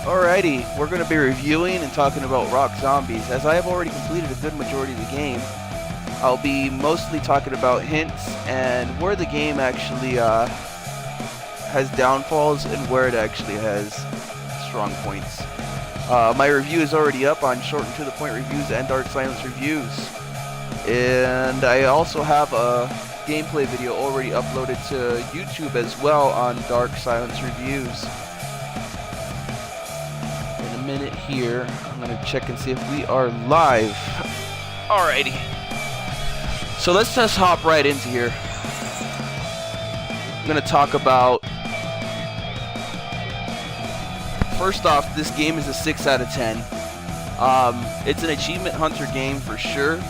Alrighty, we're going to be reviewing and talking about Rock Zombies. As I have already completed a good majority of the game, I'll be mostly talking about hints and where the game actually has downfalls and where it actually has strong points. My review is already up on Short and To The Point Reviews and Dark Silence Reviews. And I also have a gameplay video already uploaded to YouTube as well on Dark Silence Reviews. In a minute here, I'm going to check and see if we are live. Alrighty. So let's just hop right into here. I'm going to talk about... First off, this game is a 6 out of 10. It's an achievement hunter game for sure.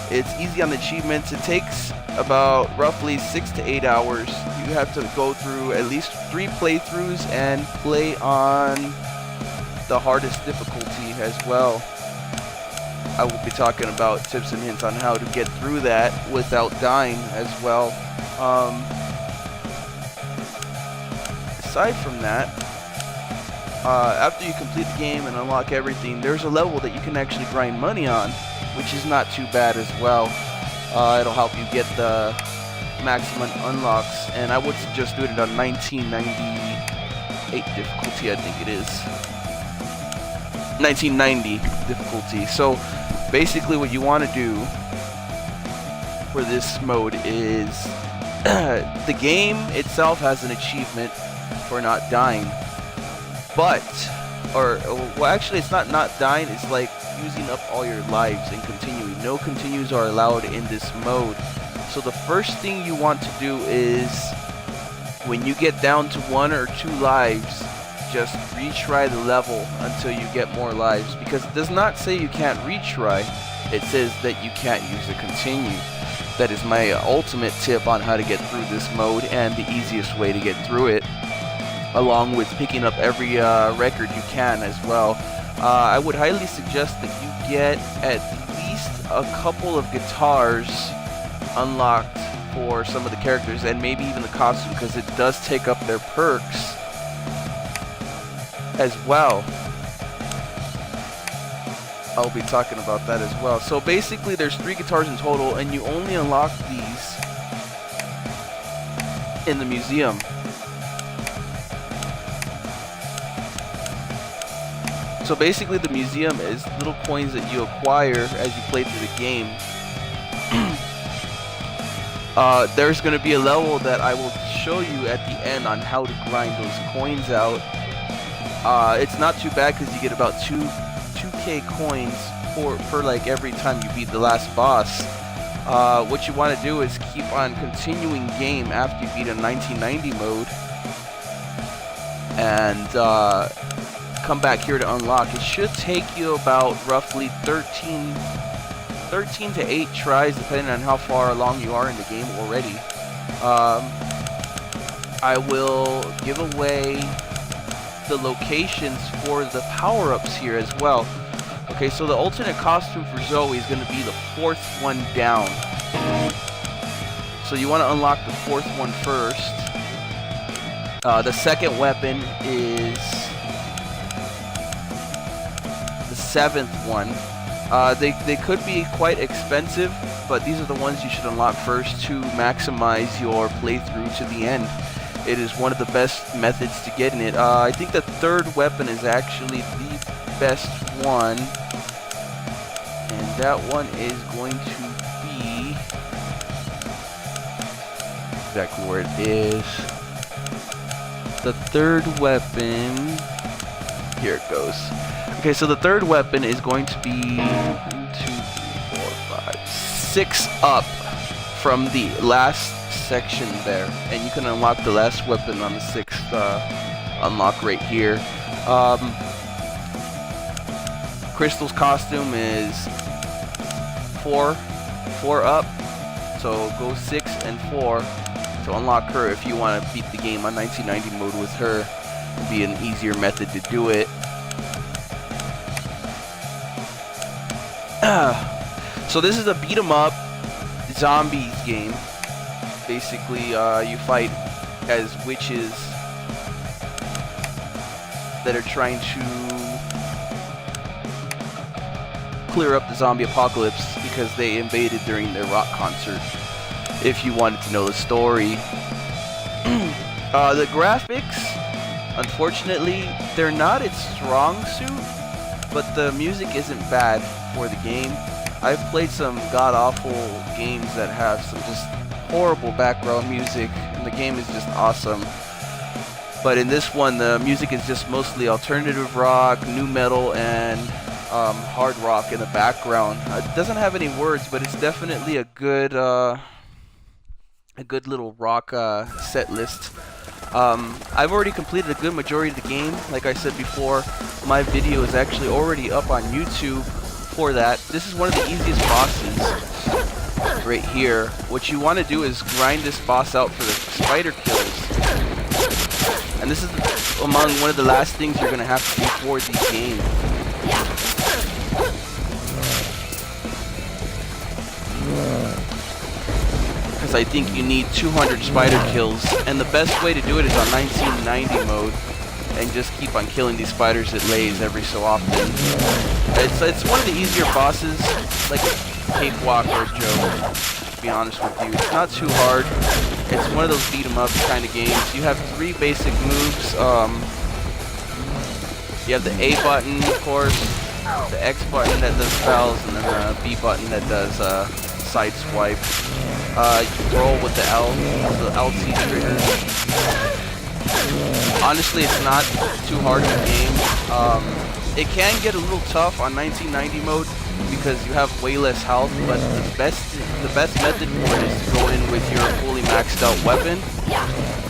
It's easy on the achievements. It takes about roughly 6 to 8 hours. You have to go through at least 3 playthroughs and play on the hardest difficulty as well. I will be talking about tips and hints on how to get through that without dying as well. Aside from that, after you complete the game and unlock everything, there's a level that you can actually grind money on, which is not too bad as well. It'll help you get the maximum unlocks, and I would suggest doing it on 1998 difficulty, I think it is. 1990 difficulty. So basically what you want to do for this mode is the game itself has an achievement for not dying. But, well actually it's not dying, it's like using up all your lives and continuing. No continues are allowed in this mode. So the first thing you want to do is, when you get down to 1 or 2 lives, just retry the level until you get more lives. Because it does not say you can't retry, it says that you can't use the continue. That is my ultimate tip on how to get through this mode and the easiest way to get through it, along with picking up every record you can as well. I would highly suggest that you get at least a couple of guitars unlocked for some of the characters, and maybe even the costume, because it does take up their perks as well. I'll be talking about that as well. So basically there's 3 guitars in total, and you only unlock these in the museum. So basically the museum is little coins that you acquire as you play through the game. There's going to be a level that I will show you at the end on how to grind those coins out. It's not too bad because you get about 2k coins for like every time you beat the last boss. What you want to do is keep on continuing game after you beat a 1990 mode, and come back here to unlock. It should take you about roughly 13 to 8 tries, depending on how far along you are in the game already. I will give away the locations for the power-ups here as well. Okay, so the alternate costume for Zoe is going to be the 4th one down. So you want to unlock the 4th one first. The second weapon is the 7th one. They could be quite expensive, but these are the ones you should unlock first to maximize your playthrough to the end. It is one of the best methods to get in it. I think the 3rd weapon is actually the best one, and that one is going to be exactly where it is. The 3rd weapon, here it goes. Okay, so the 3rd weapon is going to be 6 up from the last section there, and you can unlock the last weapon on the 6th unlock right here. Crystal's costume is 4 up, so go 6 and 4 to unlock her if you want to beat the game on 1990 mode with her. It'll be an easier method to do it. So this is a beat 'em up zombies game. Basically, you fight as witches that are trying to clear up the zombie apocalypse because they invaded during their rock concert, if you wanted to know the story. The graphics, unfortunately, they're not its strong suit, but the music isn't bad for the game. I've played some god-awful games that have some just horrible background music, and the game is just awesome. But in this one, the music is just mostly alternative rock, nu metal, and hard rock in the background. It doesn't have any words, but it's definitely a good little rock set list. I've already completed a good majority of the game. Like I said before, my video is actually already up on YouTube for that. This is one of the easiest bosses right here. What you want to do is grind this boss out for the spider kills. And this is among one of the last things you're going to have to do for the game. Because I think you need 200 spider kills, and the best way to do it is on 1990 mode, and just keep on killing these spiders it lays every so often. It's one of the easier bosses, like a cakewalk or a joke, to be honest with you. It's not too hard. It's one of those beat 'em up kind of games. You have 3 basic moves. You have the A button, of course, the X button that does spells, and then the B button that does side swipe. You can roll with the L, the LT trigger. Honestly, it's not too hard of a game. It can get a little tough on 1990 mode because you have way less health, but the best method for it is to go in with your fully maxed out weapon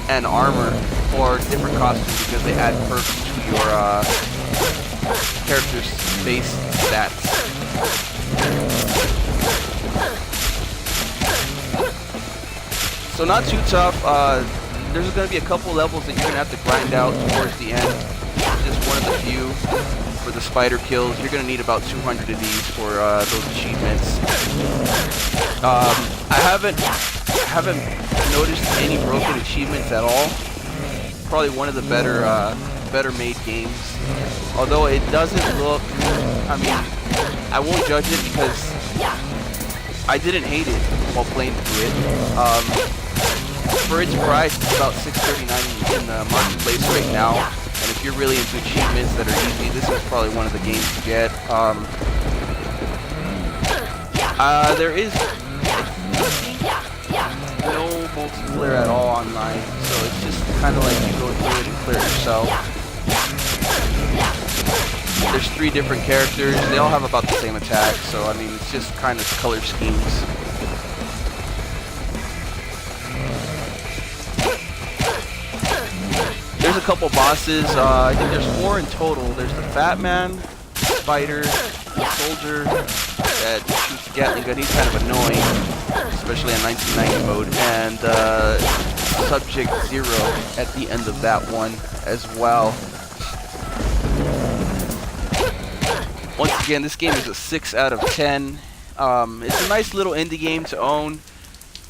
and armor or different costumes because they add perks to your character's base stats. So not too tough. There's going to be a couple levels that you're going to have to grind out towards the end. Just one of the few for the spider kills. You're going to need about 200 of these for those achievements. I haven't noticed any broken achievements at all. Probably one of the better made games. Although it doesn't look, I mean, I won't judge it because I didn't hate it while playing through it. For its price, it's about $6.39 in the marketplace right now. And if you're really into achievements that are easy, this is probably one of the games to get. There is no multiplayer at all online, so it's just kind of like you go through it and clear it yourself. There's 3 different characters. They all have about the same attack, so I mean, it's just kind of color schemes. There's a couple bosses. I think there's 4 in total. There's the Fat Man, Spider, the Soldier that shoots a Gatling gun. He's kind of annoying, especially on 1990 mode, and Subject Zero at the end of that one as well. Once again, this game is a 6 out of 10. It's a nice little indie game to own.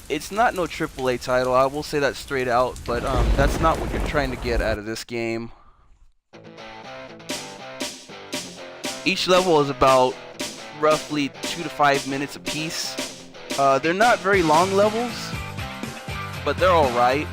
It's not no AAA title, I will say that straight out, but that's not what you're trying to get out of this game. Each level is about roughly 2 to 5 minutes apiece. They're not very long levels, but they're alright.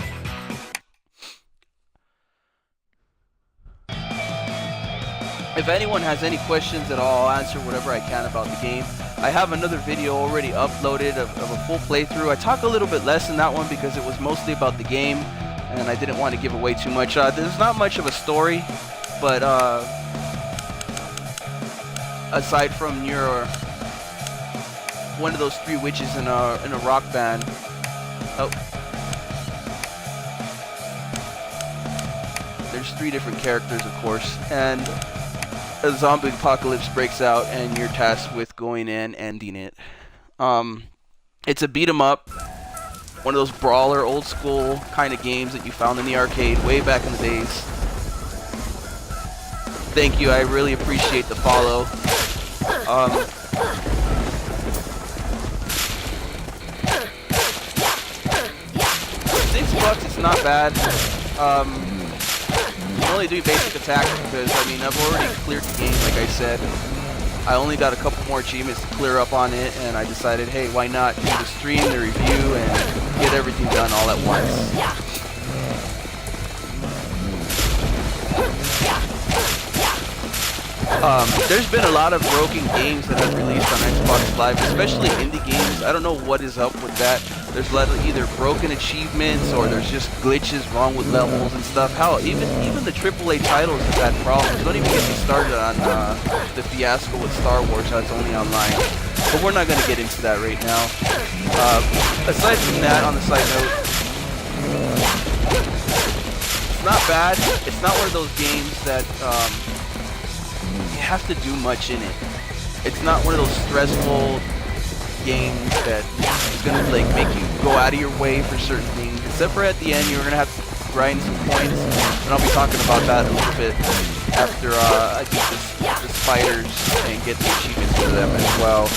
If anyone has any questions at all, I'll answer whatever I can about the game. I have another video already uploaded of a full playthrough. I talk a little bit less in that one because it was mostly about the game, and I didn't want to give away too much. There's not much of a story, but aside from you're one of those 3 witches in a rock band. Oh. There's 3 different characters, of course, and a zombie apocalypse breaks out and you're tasked with going in and ending it. It's a beat 'em up, one of those brawler old school kind of games that you found in the arcade way back in the days. Thank you, I really appreciate the follow. $6, it's not bad. I'm only doing basic attacks because, I mean, I've already cleared the game, like I said. I only got a couple more achievements to clear up on it, and I decided, hey, why not do the stream, the review, and get everything done all at once. There's been a lot of broken games that have released on Xbox Live, especially indie games. I don't know what is up with that. There's a lot of either broken achievements or there's just glitches wrong with levels and stuff. Hell, even the AAA titles have had problems. Don't even get me started on the fiasco with Star Wars that's only online. But we're not going to get into that right now. Aside from that, on the side note, it's not bad. It's not one of those games that you have to do much in it. It's not one of those stressful games that is gonna like make you go out of your way for certain things. Except for at the end, you're gonna have to grind some points, and I'll be talking about that a little bit after I beat the spiders and get the achievements for them as well.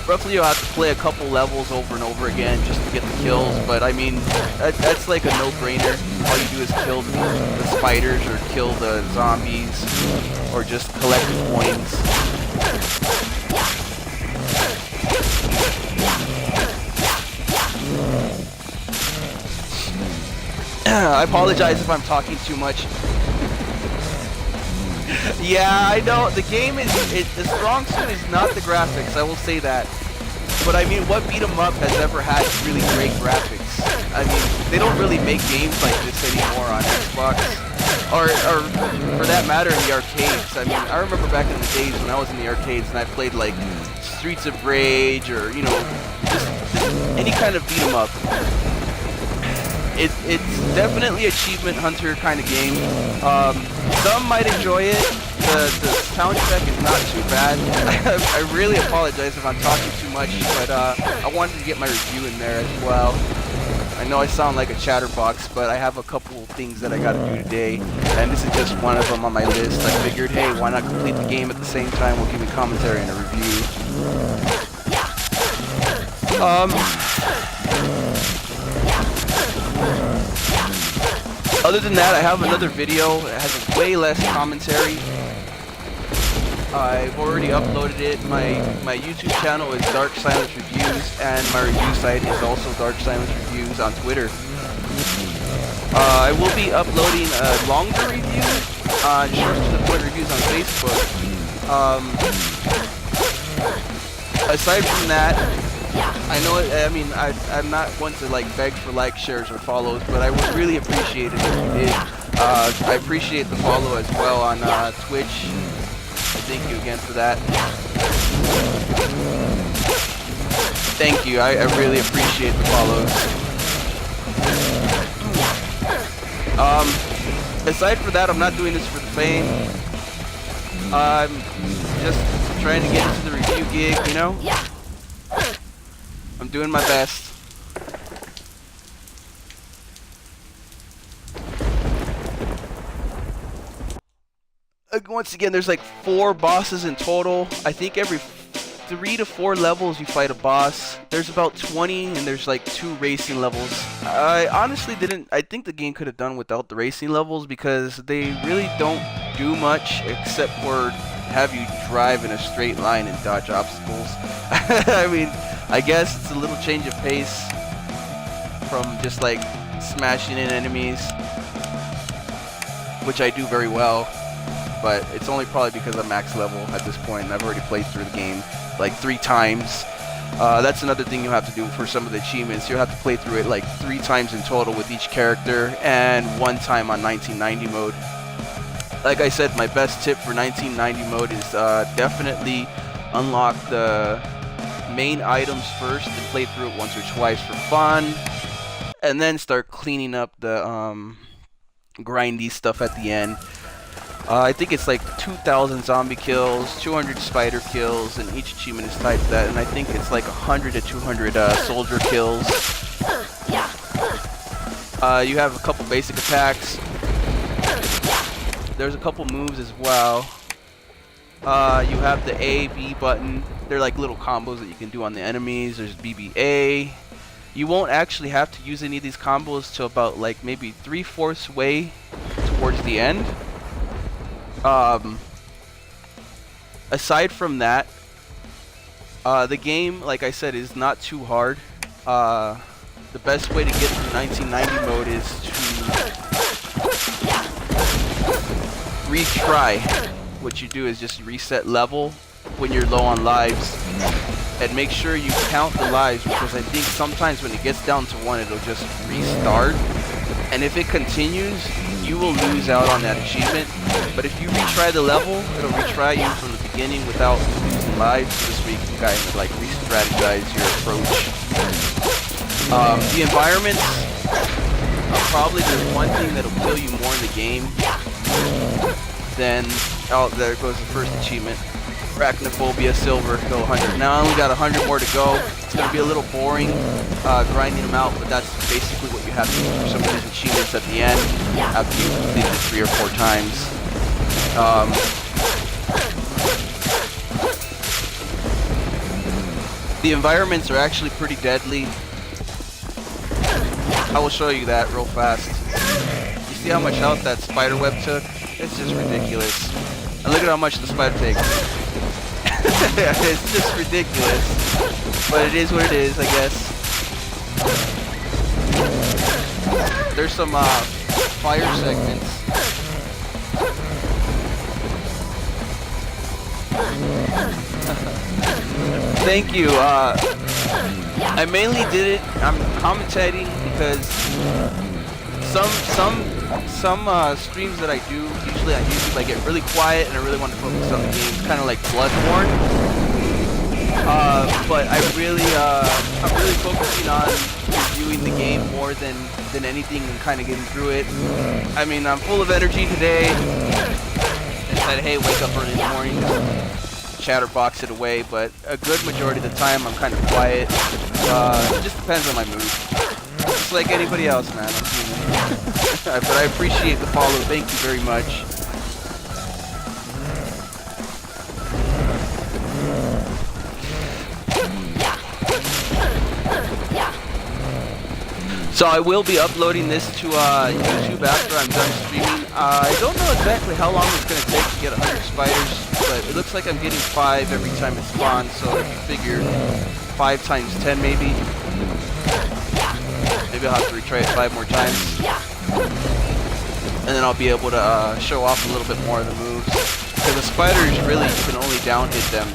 Roughly, you'll have to play a couple levels over and over again just to get the kills, but I mean, that's like a no-brainer. All you do is kill the spiders or kill the zombies or just collect the points. I apologize if I'm talking too much. Yeah, I know, the game is, the strong suit is not the graphics, I will say that. But I mean, what beat 'em up has ever had really great graphics? I mean, they don't really make games like this anymore on Xbox. Or for that matter, in the arcades. I mean, I remember back in the days when I was in the arcades and I played like Streets of Rage or, you know, just any kind of beat 'em up. It's definitely achievement hunter kind of game. Some might enjoy it. The soundtrack is not too bad. I really apologize if I'm talking too much, but I wanted to get my review in there as well. I know I sound like a chatterbox, but I have a couple of things that I gotta do today, and this is just one of them on my list. I figured, hey, why not complete the game at the same time while giving commentary and a review. Other than that, I have another video that has way less commentary. I've already uploaded it. My YouTube channel is Dark Silence Reviews, and my review site is also Dark Silence Reviews on Twitter. I will be uploading a longer review on short to the point reviews on Facebook. Aside from that, I know, I mean, I'm not one to like beg for likes, shares, or follows, but I would really appreciate it if you did. I appreciate the follow as well on Twitch. Thank you again for that. Thank you, I really appreciate the follows. Aside from that, I'm not doing this for the fame. I'm just trying to get into the review gig, you know? I'm doing my best. Once again, there's like 4 bosses in total. I think every 3 to 4 levels you fight a boss. There's about 20 and there's like 2 racing levels. I honestly I think the game could have done without the racing levels because they really don't do much except for have you drive in a straight line and dodge obstacles. I mean, I guess it's a little change of pace from just like smashing in enemies, which I do very well, but it's only probably because I'm max level at this point and I've already played through the game like 3 times. That's another thing you have to do for some of the achievements. You have to play through it like 3 times in total with each character and 1 time on 1990 mode. Like I said, my best tip for 1990 mode is definitely unlock the main items first and play through it once or twice for fun, and then start cleaning up the grindy stuff at the end. I think it's like 2,000 zombie kills, 200 spider kills, and each achievement is tied to that, and I think it's like 100 to 200 soldier kills. You have a couple basic attacks. There's a couple moves as well. You have the A, B button. They're like little combos that you can do on the enemies. There's BBA. you won't actually have to use any of these combos till about like maybe 3/4 way towards the end. Aside from that, the game, like I said, is not too hard. The best way to get through 1990 mode is to retry. What you do is just reset level when you're low on lives, and make sure you count the lives, because I think sometimes when it gets down to 1, it'll just restart, and if it continues, you will lose out on that achievement. But if you retry the level, it'll retry you from the beginning without losing lives, this way you can kind of like re-strategize your approach. The environments are probably the one thing that'll kill you more in the game than, oh, there goes the first achievement. Arachnophobia, silver, go 100. Now I only got 100 more to go. It's going to be a little boring grinding them out, but that's basically what you have to do for some of these achievements at the end after you complete it 3 or 4 times. The environments are actually pretty deadly. I will show you that real fast. You see how much health that spider web took? It's just ridiculous. And look at how much the spider takes. It's just ridiculous. But it is what it is, I guess. There's some fire segments. Thank you. I mainly did it. I'm commentating because some streams that I do, usually on YouTube, I get really quiet and I really want to focus on the game, kind of like Bloodborne. But I'm really focusing on reviewing the game more than anything and kind of getting through it. I mean, I'm full of energy today. I said, hey, wake up early in the morning, chatterbox it away, but a good majority of the time I'm kind of quiet. It just depends on my mood. Just like anybody else, man. I'm human. But I appreciate the follow. Thank you very much. So I will be uploading this to YouTube after I'm done streaming. I don't know exactly how long it's going to take to get 100 spiders, but it looks like I'm getting 5 every time it spawns, so if you figure 5 times 10 maybe. Maybe I'll have to retry it 5 more times. And then I'll be able to show off a little bit more of the moves. Because the spiders, really, you can only down hit them.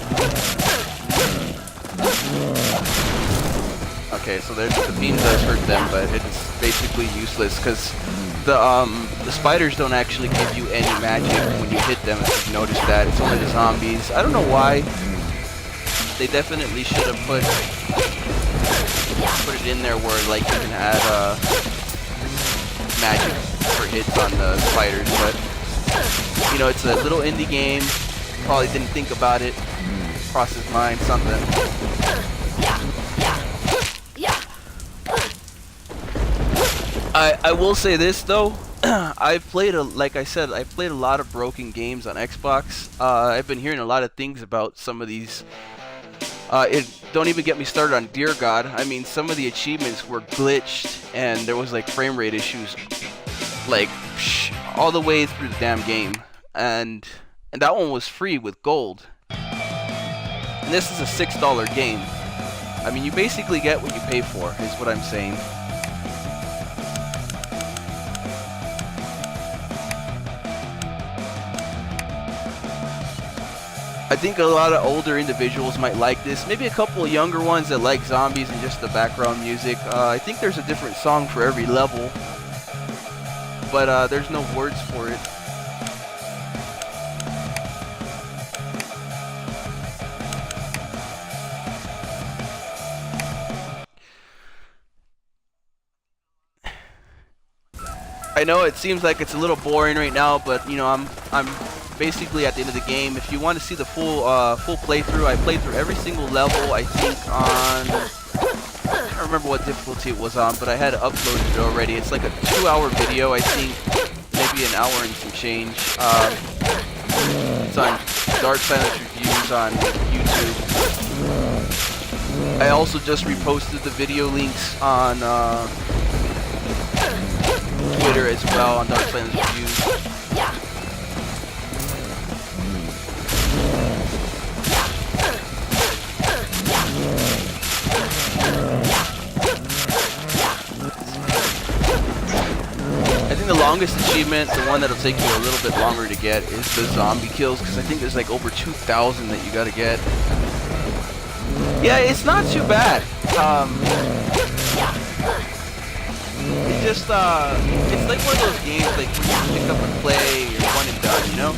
Okay, so the beam does hurt them, but it's basically useless because the spiders don't actually give you any magic when you hit them, if you've noticed that. It's only the zombies. I don't know why. They definitely should have put it in there where like you can add magic for hits on the spiders, but you know, it's a little indie game. Probably didn't think about it. Cross his mind, something. I will say this though, I've played like I said, I've played a lot of broken games on Xbox. I've been hearing a lot of things about some of these. Don't even get me started on Dear God. I mean, some of the achievements were glitched and there was like frame rate issues, like all the way through the damn game. And that one was free with gold. And this is a $6 game. I mean, you basically get what you pay for, is what I'm saying. I think a lot of older individuals might like this. Maybe a couple of younger ones that like zombies and just the background music. I think there's a different song for every level, but there's no words for it. I know it seems like it's a little boring right now, but you know, I'm basically at the end of the game. If you want to see the full playthrough, I played through every single level. I think on, I don't remember what difficulty it was on, but I had uploaded it already. It's like a 2-hour video, I think, maybe an hour and some change. It's on Dark Silence Reviews on YouTube. I also just reposted the video links on Twitter as well, on Darksiders Reviews. I think the longest achievement, the one that'll take you a little bit longer to get, is the zombie kills, because I think there's like over 2,000 that you gotta get. Yeah, it's not too bad. It's just, it's like one of those games like where you pick up and play, you're one and done, you know?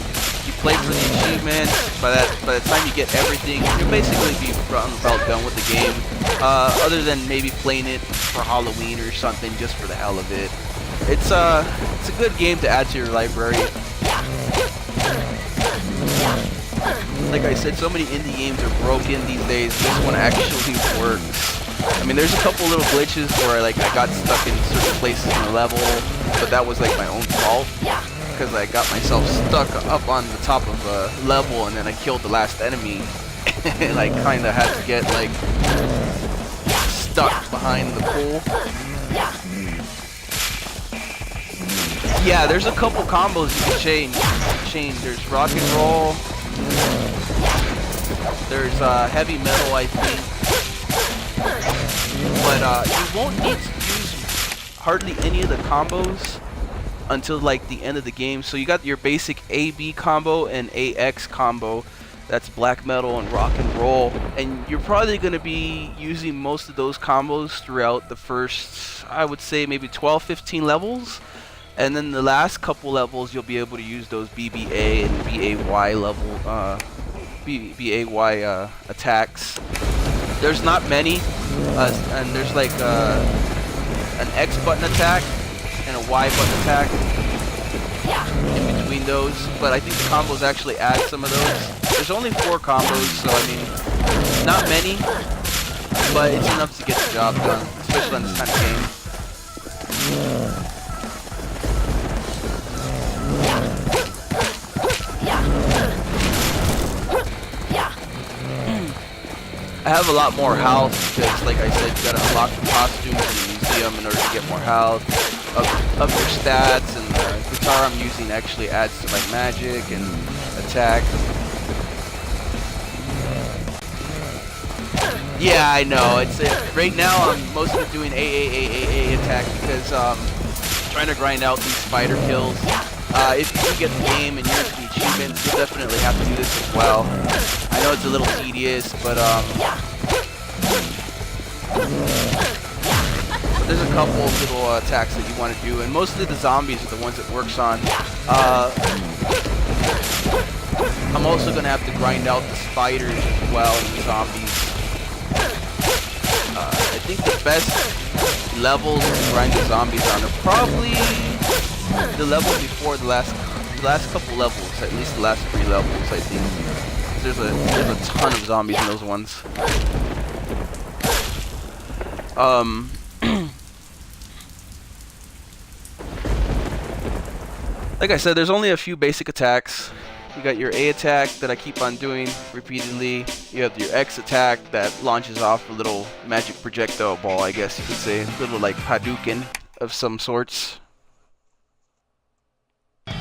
You play for the achievements, by the time you get everything, you'll basically be about done with the game. Other than maybe playing it for Halloween or something, just for the hell of it. It's a good game to add to your library. Like I said, so many indie games are broken these days. This one actually works. I mean, there's a couple little glitches where I got stuck in certain places in the level, but that was like my own fault, because I got myself stuck up on the top of a level and then I killed the last enemy and I kind of had to get like stuck behind the pool. Yeah, there's a couple combos you can change. There's rock and roll. There's heavy metal, I think. But you won't need to use hardly any of the combos until like the end of the game. So you got your basic AB combo and AX combo. That's black metal and rock and roll. And you're probably going to be using most of those combos throughout the first, I would say, maybe 12-15 levels. And then the last couple levels, you'll be able to use those BBA and BAY level, BAY attacks. There's not many, and there's like an X button attack and a Y button attack in between those. But I think the combos actually add some of those. There's only 4 combos, so I mean, not many, but it's enough to get the job done, especially on this kind of game. I have a lot more health because, like I said, you gotta unlock the costumes in the museum in order to get more health, up your stats, and the guitar I'm using actually adds to my magic and attack. Yeah, I know. It's right now I'm mostly doing AAAAA attack because trying to grind out these spider kills. If you do get the game and you're into the achievements, you'll definitely have to do this as well. I know it's a little tedious, but there's a couple of little attacks that you want to do, and mostly the zombies are the ones it works on. I'm also going to have to grind out the spiders as well and the zombies. I think the best levels to grind the zombies on are probably the level before the last couple levels, at least the last 3 levels, I think. There's a ton of zombies in those ones. Like I said, there's only a few basic attacks. You got your A attack that I keep on doing repeatedly. You have your X attack that launches off a little magic projectile ball, I guess you could say. A little like Hadouken of some sorts.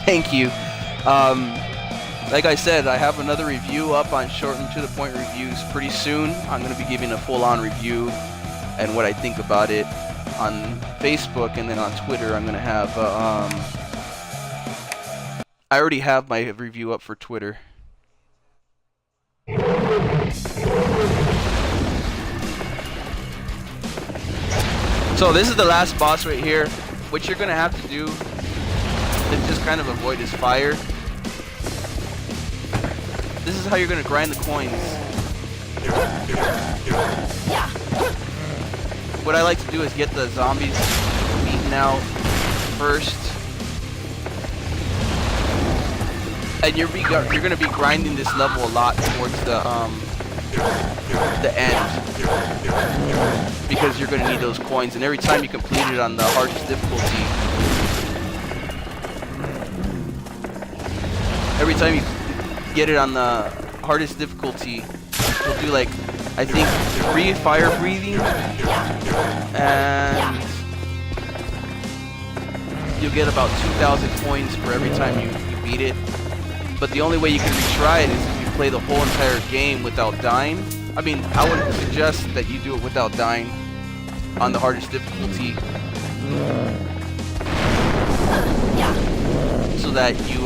Thank you. Like I said, I have another review up on Short and To The Point Reviews pretty soon. I'm going to be giving a full-on review and what I think about it on Facebook, and then on Twitter I'm going to have I already have my review up for Twitter. So this is the last boss right here. What you're gonna have to do is just kind of avoid his fire. This is how you're gonna grind the coins. What I like to do is get the zombies beaten out first. And you're gonna be grinding this level a lot towards the end, because you're gonna need those coins. And every time you complete it on the hardest difficulty, get it on the hardest difficulty, you'll do like I think 3 fire breathing, and you'll get about 2,000 coins for every time you beat it. But the only way you can retry it is if you play the whole entire game without dying. I mean, I would suggest that you do it without dying on the hardest difficulty, so that you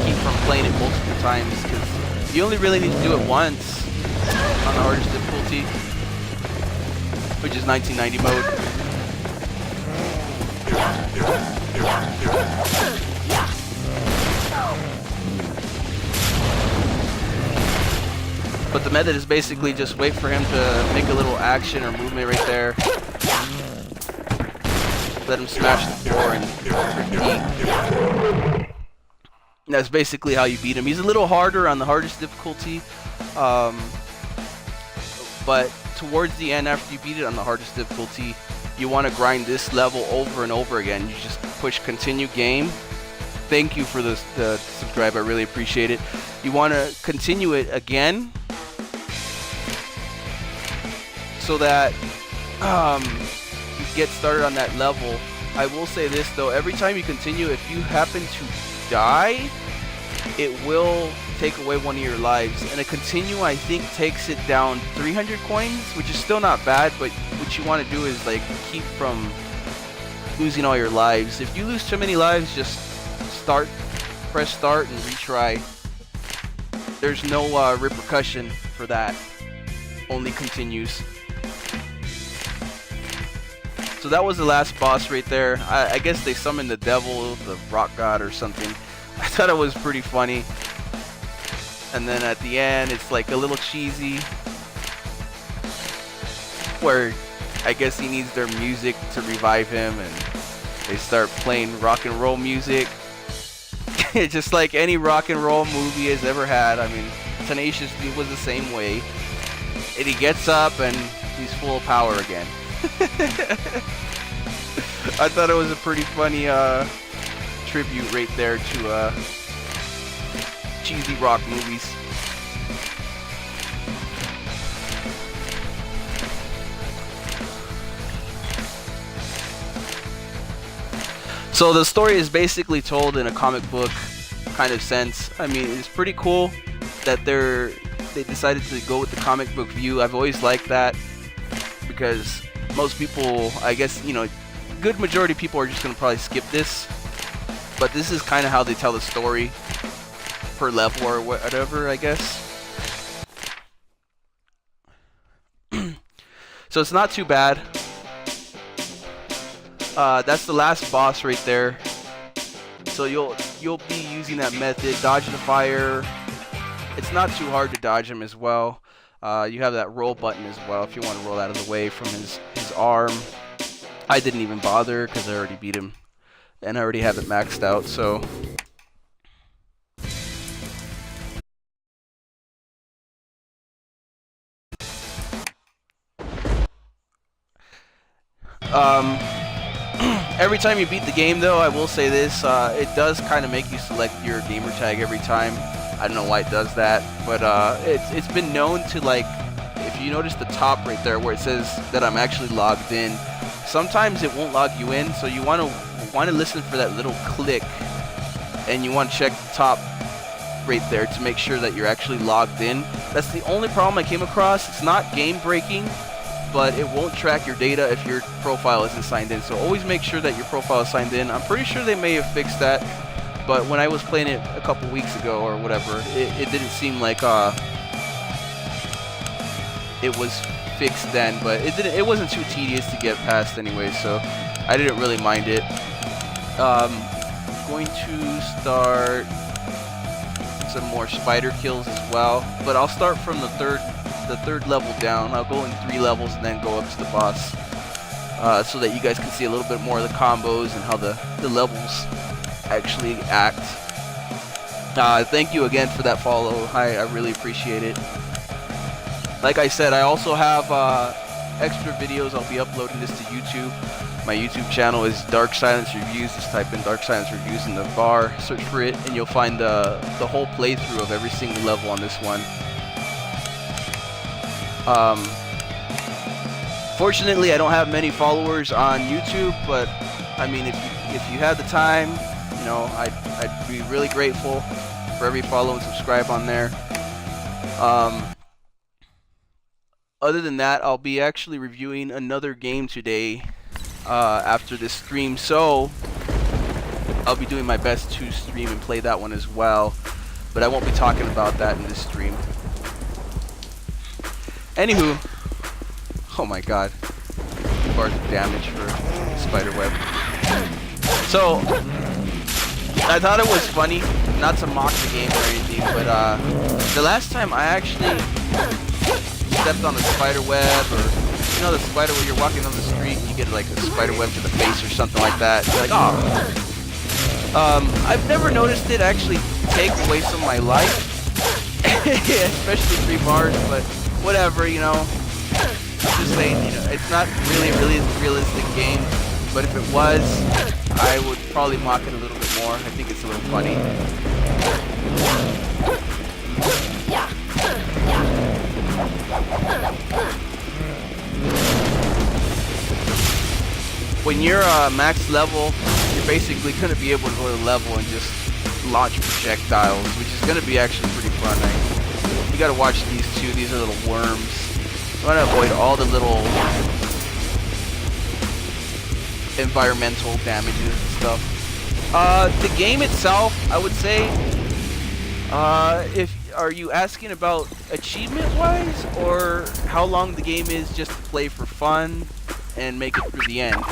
keep from playing it multiple times, because you only really need to do it once on the hardest difficulty, which is 1990 mode. But the method is basically just wait for him to make a little action or movement right there. Let him smash the floor and repeat. And that's basically how you beat him. He's a little harder on the hardest difficulty, but towards the end, after you beat it on the hardest difficulty, you want to grind this level over and over again. You just push continue game. Thank you for the subscribe, I really appreciate it. You want to continue it again, so that you get started on that level. I will say this though, every time you continue, if you happen to die, it will take away one of your lives, and a continue I think takes it down 300 coins, which is still not bad, but what you want to do is like keep from losing all your lives. If you lose too many lives, just press start and retry. There's no repercussion for that, only continues. So that was the last boss right there. I guess they summoned the devil, the rock god or something. I thought it was pretty funny. And then at the end, it's like a little cheesy, where I guess he needs their music to revive him, and they start playing rock and roll music. Just like any rock and roll movie has ever had. I mean, Tenacious D was the same way. And he gets up and he's full of power again. I thought it was a pretty funny tribute right there to cheesy rock movies. So the story is basically told in a comic book kind of sense. I mean, it's pretty cool that they decided to go with the comic book view. I've always liked that, because most people, I guess, you know, good majority of people are just going to probably skip this, but this is kind of how they tell the story per level or whatever, I guess. So it's not too bad. That's the last boss right there. So you'll be using that method, dodge the fire. It's not too hard to dodge him as well. You have that roll button as well if you want to roll out of the way from his arm. I didn't even bother because I already beat him and I already have it maxed out, so every time you beat the game though, I will say this, it does kind of make you select your gamer tag every time. I don't know why it does that, but it's been known to, like, if you notice the top right there where it says that I'm actually logged in, sometimes it won't log you in, so you want to listen for that little click, and you want to check the top right there to make sure that you're actually logged in. That's the only problem I came across. It's not game breaking, but it won't track your data if your profile isn't signed in, so always make sure that your profile is signed in. I'm pretty sure they may have fixed that, but when I was playing it a couple weeks ago or whatever, it didn't seem like it was fixed then, but it wasn't too tedious to get past anyway, so I didn't really mind it. Going to start some more spider kills as well, but I'll start from the third level down. I'll go in 3 levels and then go up to the boss, so that you guys can see a little bit more of the combos and how the levels actually act. Thank you again for that follow. I really appreciate it. Like I said, I also have extra videos. I'll be uploading this to YouTube. My YouTube channel is Dark Silence Reviews. Just type in Dark Silence Reviews in the bar, search for it, and you'll find the whole playthrough of every single level on this one. Fortunately, I don't have many followers on YouTube, but I mean, if you have the time, you know, I'd be really grateful for every follow and subscribe on there. Other than that, I'll be actually reviewing another game today after this stream, so I'll be doing my best to stream and play that one as well, but I won't be talking about that in this stream. Anywho, oh my god, bars of damage for Spiderweb. So, I thought it was funny, not to mock the game or anything, but the last time I actually stepped on a spider web, or you know the spider where you're walking on the street and you get like a spider web to the face or something like that. You're like, oh. I've never noticed it actually take away some of my life, especially 3 bars. But whatever, you know. I'm just saying, you know, it's not really realistic game. But if it was, I would probably mock it a little bit more. I think it's a little funny. When you're max level, you're basically going to be able to go to level and just launch projectiles, which is going to be actually pretty fun. You got to watch these two. These are little worms. You want to avoid all the little environmental damages and stuff. The game itself, I would say, are you asking about achievement-wise, or how long the game is just to play for fun and make it through the end?